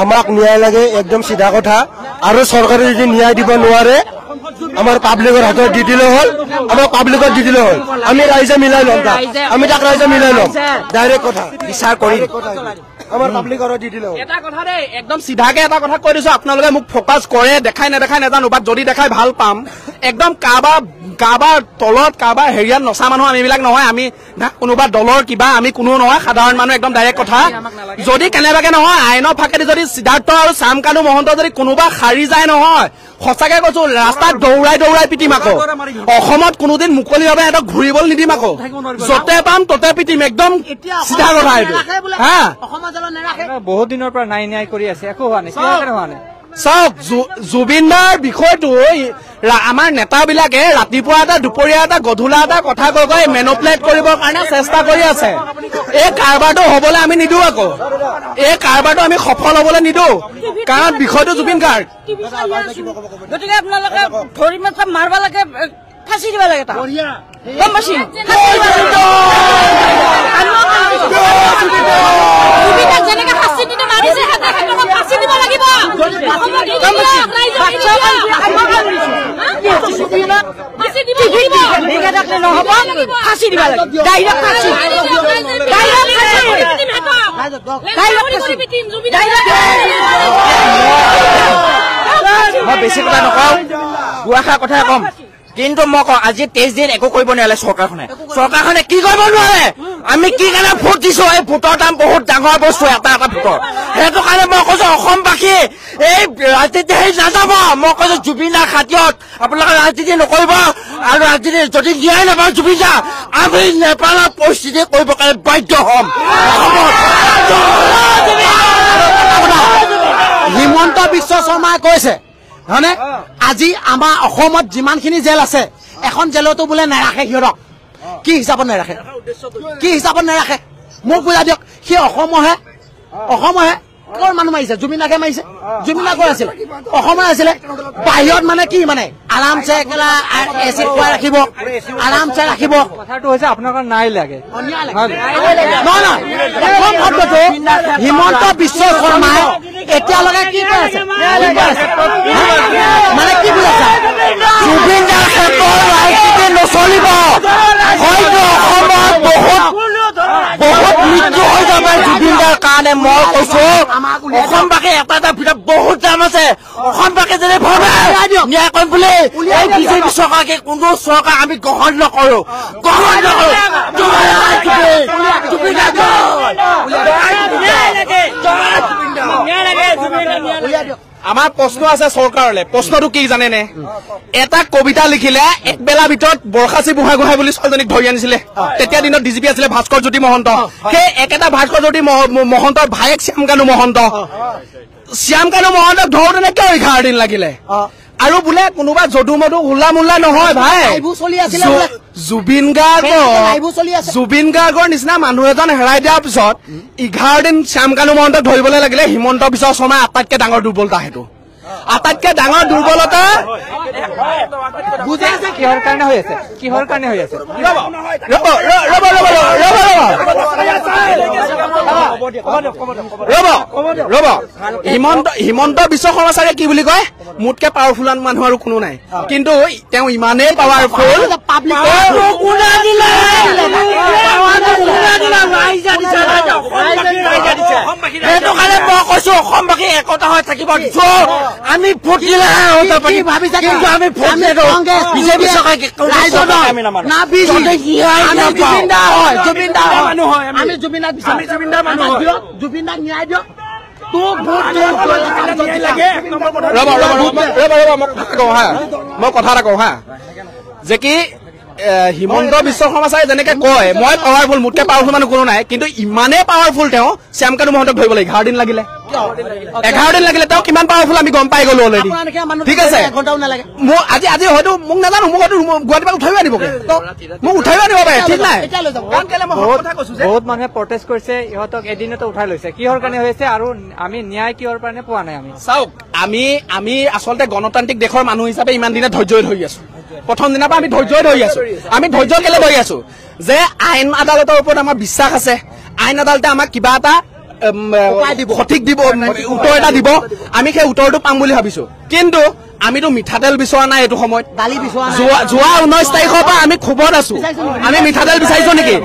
আমাক ন্যায় লাগে একদম সিধা কথা আৰু চৰকাৰে যদি ন্যায় দিব নোৱাৰে আমাৰ পাব্লিকৰ হাতত দি দিলে হ'ল আমাৰ পাব্লিকত দি দিলে হ'ল আমি ৰাইজে মিলাই ল'ম আমি তাক ৰাইজে মিলাই ল'ম ডাইৰেক্ট কথা বিচাৰ কৰিম আমাৰ পাব্লিকৰ দি দিলে এটা কথা দেই একদম সিধাকে এটা কথা কৈ দিছো আপোনালোকে মোক ফোকাস কৰে দেখাই নেদেখাই নাজানো বাট যদি দেখাই ভাল পাম একদম কাবাৰ তলত কাবাৰ হেৰিয়াত নচা মানুহ আমি বিলাক নহয় আমি কোনোবা দলৰ কিবা আমি কোনো নহয় সাধাৰণ মানুহ একদম ডাইৰেক্ট কথা যদি কেনেবাকে নহয় আইনৰ ফাকেদি যদি সিদ্ধাৰ্থ আৰু শ্যাম কানু মহন্ত যদি কোনোবা খাৰি যায় নহয় সঁচাকে কৈছো ৰাস্তাত দৌৰাই পিটিম আকৌ অসমত কোনোদিন মুকলিভাৱে এটা ঘূৰিবলৈ নিদিম আকৌ যতে পাম ততে পিটিম একদম সিধা কথা এইটো হা বহুত দিনৰ পৰা নাই কৰি আছে একো হোৱা নাই চাওক জুবিনদাৰ বিষয়টো আমাৰ নেতাবিলাকে ৰাতিপুৱা এটা দুপৰীয়া এটা গধূলা এটা কথা কৈ মেনুপ্লেট কৰিবৰ কাৰণে চেষ্টা কৰি আছে এই কাৰবাৰটো হবলৈ আমি নিদিওঁ আকৌ এই কাৰবাৰটো আমি সফল হবলৈ নিদিওঁ কাৰণ বিষয়টো জুবিন গাৰ্গ গতিকে আপোনালোকে ধৰি মাৰিব লাগে ফাঁচি দিব লাগে গম পাইছি যেনেকে ফাঁচি দিতে মাৰিছে ফাঁচি দিব লাগিব নহব ফাঁচি দিব লাগিব ডাইৰেক্ট ফাঁচি মই বেছি কথা নকওঁ দুআষাৰ কথা কম কিন্তু মই কওঁ আজি 23 দিন একো কৰিব নোৱাৰে চৰকাৰখনে কি কৰিব নোৱাৰে আমি কি কাৰণে ভোট দিছো এই ভোটৰ দাম বহুত ডাঙৰ বস্তু এটা ভোটৰ সেইটো কাৰণে মই কৈছো অসমবাসী এই ৰাজনীতি হেৰি নাযাব মই কৈছো জুবিনদাৰ খাতিৰত আপোনালোকে ৰাজনীতি নকৰিব আৰু ৰাজনীতি যদি ন্যায় নাপাওঁ জুবিনদা আমি নেপালৰ পৰিস্থিতি কৰিব কাৰণে বাধ্য হ'ম হিমন্ত বিশ্ব শৰ্মাই কৈছে হয়নে আজি আমাৰ অসমত যিমানখিনি জেল আছে এখন জেলতো বোলে নাৰাখে সিহঁতক কি হিচাপত নাৰাখে মোক বুজাই দিয়ক সি অসমহে কৰ মানুহ মাৰিছে জুবিনদাকে মাৰিছে জুবিনদা কৰ আছিলে অসমৰ আছিলে বাহিৰত মানে কি মানে আৰামছে এচিড খুৱাই ৰাখিব আৰামছে ৰাখিব কথাটো হৈছে আপোনালোকৰ নাই লাগে হিমন্ত বিশ্ব শৰ্মাই এতিয়ালৈকে কি কৈ আছে মানে কি বুজাইছে জুবিনদাৰ ক্ষেত্ৰত ৰাজনীতি নচলিব হয়তো অসমত বহুত মৃত্যু হৈ যাব জুবিনদাৰ কাৰণে মই কৈছো অসমবাসী এটা ভিতৰত বহুত দাম আছে অসমবাসী যদি ভাবে ন্যায় কৰিম বুলি এই বিজেপি চৰকাৰকে কোনো চৰকাৰ আমি গ্ৰহণ নকৰো আমাৰ প্ৰশ্ন আছে চৰকাৰলৈ প্ৰশ্নটো কি জানেনে এটা কবিতা লিখিলে একবেলা ভিতৰত বৰখাচী বুঢ়াগোহাঁই বুলি ছোৱালীজনীক ধৰি আনিছিলে তেতিয়া দিনত ডিজিপি আছিলে ভাস্কৰ জ্যোতি মহন্ত সেই একেটা ভাস্কৰ জ্যোতি মহন্তৰ ভায়েক শ্যাম কানু মহন্তক ধৰোতেনে কিয় 11 দিন লাগিলে আৰু বোলে কোনোবা যদু মধু হুলা মুল্লা নহয় ভাই জুবিন গাৰ্গৰ নিচিনা মানুহ এজন হেৰাই দিয়াৰ পিছত 11 দিন শ্যাম কানু মহন্তক ধৰিবলৈ লাগিলে হিমন্ত বিশ্ব শৰ্মাই আটাইতকৈ ডাঙৰ দুৰ্বলতা সেইটো আটাইতকৈ ডাঙৰ দুৰ্বলতা বুজাইছে কিহৰ কাৰণে হৈ আছে ৰব হিমন্ত বিশ্ব শৰ্মা ছাৰে কি বুলি কয় মোতকে পাৱাৰফুল মানুহ আৰু কোনো নাই কিন্তু তেওঁ ইমানেই পাৱাৰফুল সেইটো কাৰণে মই কৈছো অসমবাসী একতা হৈ থাকিব আমি ভোট দিলেহে ভাবিছা কিন্তু আমি ভোট নিদিওঁ বিজেপি চৰকাৰক জুবিনদাক ন্যায় দিয়ক মই কথা এটা কওঁ হা যে কি হিমন্ত বিশ্ব শৰ্মা ছাৰে যেনেকে কয় মই পাৱাৰফুল, মোতকে পাৱাৰফুল মানুহ কোনো নাই, কিন্তু ইমানেই পাৱাৰফুল তেওঁ শ্যামকানু মহন্তক ধৰিব লাগে 11 দিন লাগিলে। 11 দিন লাগিলে তেওঁ কিমান পাৱাৰফুল আমি গম পাই গলো অলৰেডি। ঠিক আছে, মোক আজি হয়তো মোক নাজানো, মোক হয়তো গুৱাহাটীৰ পৰা উঠাই আনিবগে, মোক উঠাই আনিব পাৰে, ঠিক নাই। বহুত মানুহে প্ৰটেষ্ট কৰিছে, ইহঁতক এদিনতে উঠাই লৈছে, কিহৰ কাৰণে হৈছে আৰু আমি ন্যায় কিহৰ কাৰণে পোৱা নাই। আমি চাওক, আমি আচলতে গণতান্ত্ৰিক দেশৰ মানুহ হিচাপে ইমান দিনে ধৈৰ্য ধৰি আছো। প্ৰথম দিনৰ পৰা আমি ধৈৰ্য ধৰি আছো। আমি ধৈৰ্য কেলে ধৰি আছো যে আইন আদালতৰ ওপৰত আমাৰ বিশ্বাস আছে। আইন আদালতে আমাক কিবা এটা সঠিক দিব, উত্তৰ এটা দিব, আমি সেই উত্তৰটো পাম বুলি ভাবিছো। কিন্তু আমিতো মিঠাতেল বিচৰা নাই এইটো সময়ত। যোৱা 19 তাৰিখৰ পৰা আমি ক্ষোভত আছো। আমি মিঠাতেল বিচাৰিছো নেকি?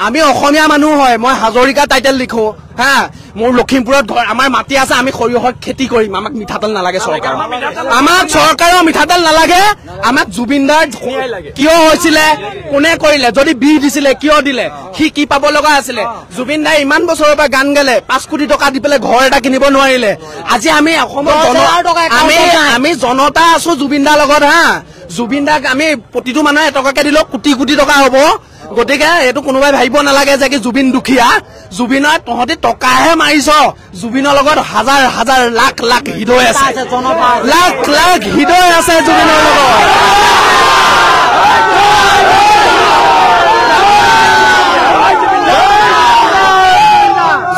আমি অসমীয়া মানুহ হয়, মই হাজৰিকা টাইটেল লিখো হা, মোৰ লখিমপুৰত ঘৰ, আমাৰ মাটি আছে, আমি সৰিয়হৰ খেতি কৰিম, আমাক মিঠাতেল নালাগে চৰকাৰ, আমাক চৰকাৰৰ মিঠাতেল নালাগে। আমাক জুবিনদাৰ কিয় হৈছিলে, কোনে কৰিলে, যদি বিহ দিছিলে কিয় দিলে, সি কি পাব লগা আছিলে। জুবিনদাই ইমান বছৰৰ পৰা গান গালে, 5 কোটি টকা দি পেলাই ঘৰ এটা কিনিব নোৱাৰিলে। আজি আমি অসমৰ আমি জনতা আছো জুবিনদাৰ লগত হা। জুবিনদাক আমি প্ৰতিটো মানুহে এটকাকে দিলেও কোটি কোটি টকা হব। গতিকে এইটো কোনোবাই ভাবিব নালাগে যে কি জুবিন দুখীয়া। জুবিনৰ তহঁতি টকাহে মাৰিছ, জুবিনৰ লগত হাজাৰ হাজাৰ লাখ লাখ হৃদয় আছে, লাখ লাখ হৃদয় আছে জুবিনৰ লগত।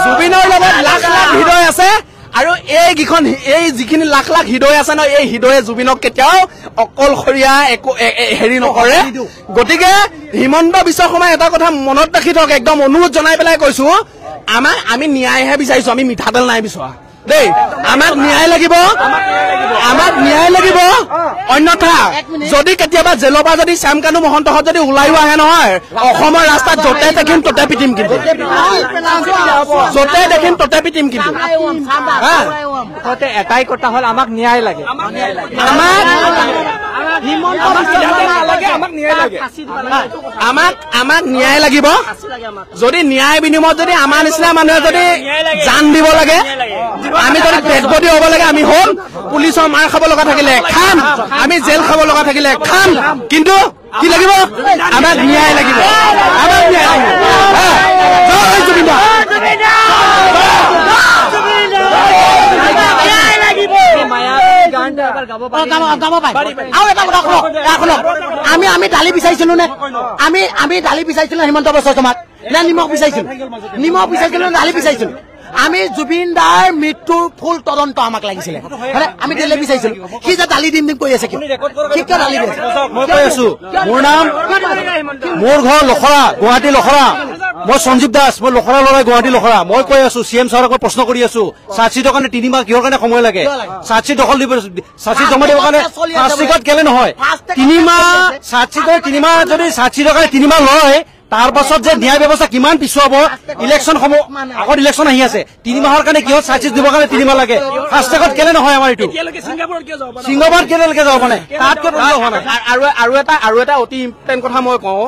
জুবিনৰ লগত লাখ লাখ হৃদয় আছে, আৰু এই যিখিনি লাখ লাখ হৃদয় আছে ন, এই হৃদয়ে জুবিনক কেতিয়াও অকলশৰীয়া একো হেৰি নকৰে। গতিকে হিমন্ত বিশ্ব শৰ্মাই এটা কথা মনত ৰাখি থওক, একদম অনুৰোধ জনাই পেলাই কৈছো, আমি ন্যায়হে বিচাৰিছো, আমি মিঠাতেল নাই বিচৰা দেই। আমাক ন্যায় লাগিব, আমাক ন্যায় লাগিব। অন্যথা যদি কেতিয়াবা জেলৰ পৰা যদি শ্যামকানু মহন্তহঁত যদি ওলাইও আহে নহয়, অসমৰ ৰাস্তাত য'তে দেখিম ত'তে পিটিম, কিন্তু য'তে দেখিম ত'তে পিটিম। কিন্তু এটাই কথা হ'ল আমাক ন্যায় লাগে, আমাক ন্যায় লাগিব। যদি ন্যায় বিনিময়ত যদি আমাৰ নিচিনা মানুহে যদি জান দিব লাগে, আমি যদি পেটবদি হ'ব লাগে, আমি হ'ম। পুলিচৰ মাৰ খাব লগা থাকিলে খাম, আমি জেল খাব লগা থাকিলে খাম, কিন্তু কি লাগিব, আমাক ন্যায় লাগিব, আমাক ন্যায় লাগিব। জয় জুবিনদা। আমি দালি বিচাৰিছিলো নে? আমি দালি বিচাৰিছিলো হিমন্ত বিশ্ব শৰ্মাক নে নিমখ বিচাৰিছিলো? নিমখ বিচাৰিছিলো, দালি বিচাৰিছিলো। আমি জুবিন দাৰ মৃত্যুৰ ফুল তদন্ত আমাক লাগিছিলে, আমি দিল্লী বিচাৰিছিলো। সি যে দালি দিম কৈ আছে, কিয় দালি দি আছে? মই কৈ আছো, মোৰ ঘৰ লখৰা, গুৱাহাটী লখৰা। মই সঞ্জীৱ দাস, মই লখৰা ল'ৰাই, গুৱাহাটী লখৰা। মই কৈ আছো, CM ছাৰক মই প্ৰশ্ন কৰি আছো, চাৰ্জশ্বিটৰ কাৰণে 3 মাহ কিহৰ কাৰণে সময় লাগে? চাৰ্জশ্বিট দখল দিব, চাৰ্জশ্বিট জমা দিবৰ কাৰণে ফাৰ্ষ্ট কেলে নহয়? 3 মাহ চাৰ্জশ্বিটৰ 3 মাহ যদি চাৰ্জশ্বিটৰ কাৰণে 3 মাহ লয়, তাৰ পাছত যে ন্যায় ব্যৱস্থা কিমান পিছুৱাব। ইলেকশ্যন সমূহ আগত ইলেকশ্যন আহি আছে, 3 মাহৰ কাৰণে কিহত চাৰ্জশ্বিট দিবৰ কাৰণে 3 মাহ লাগে? ফাৰ্ষ্ট কেলে নহয় আমাৰ এইটো? ছিংগাপুৰত কেলেকে যাব মানে? আৰু এটা অতি ইম্পৰ্টেণ্ট কথা মই কওঁ,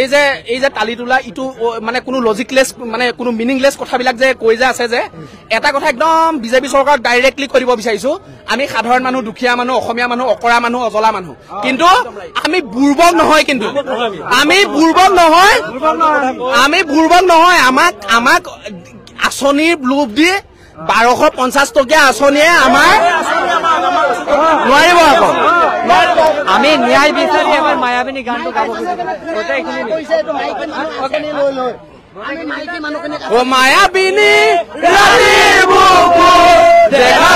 এই যে তালি তোলা ইটো মানে কোনো লজিকলেছ, মানে কোনো মিনিংলেছ কথাবিলাক যে কৈ যে আছে, যে এটা কথা একদম বিজেপি চৰকাৰক ডাইৰেক্টলি কৈ দিব বিচাৰিছো, আমি সাধাৰণ মানুহ, দুখীয়া মানুহ, অসমীয়া মানুহ, অকৰা মানুহ, অজলা মানুহ, কিন্তু আমি বুৰ্বক নহয়। কিন্তু আমি বুৰ্বক নহয়, আমাক আঁচনিৰ লোভ দি 1250 টকীয়া আঁচনিয়ে আমাৰ নোৱাৰিব আকৌ। আমি ন্যায় বিচাৰি আমাৰ মায়াবিনী গানটো গাব খুজিছো। মায়াবিনী ৰাতিৰ বুকুত দেখা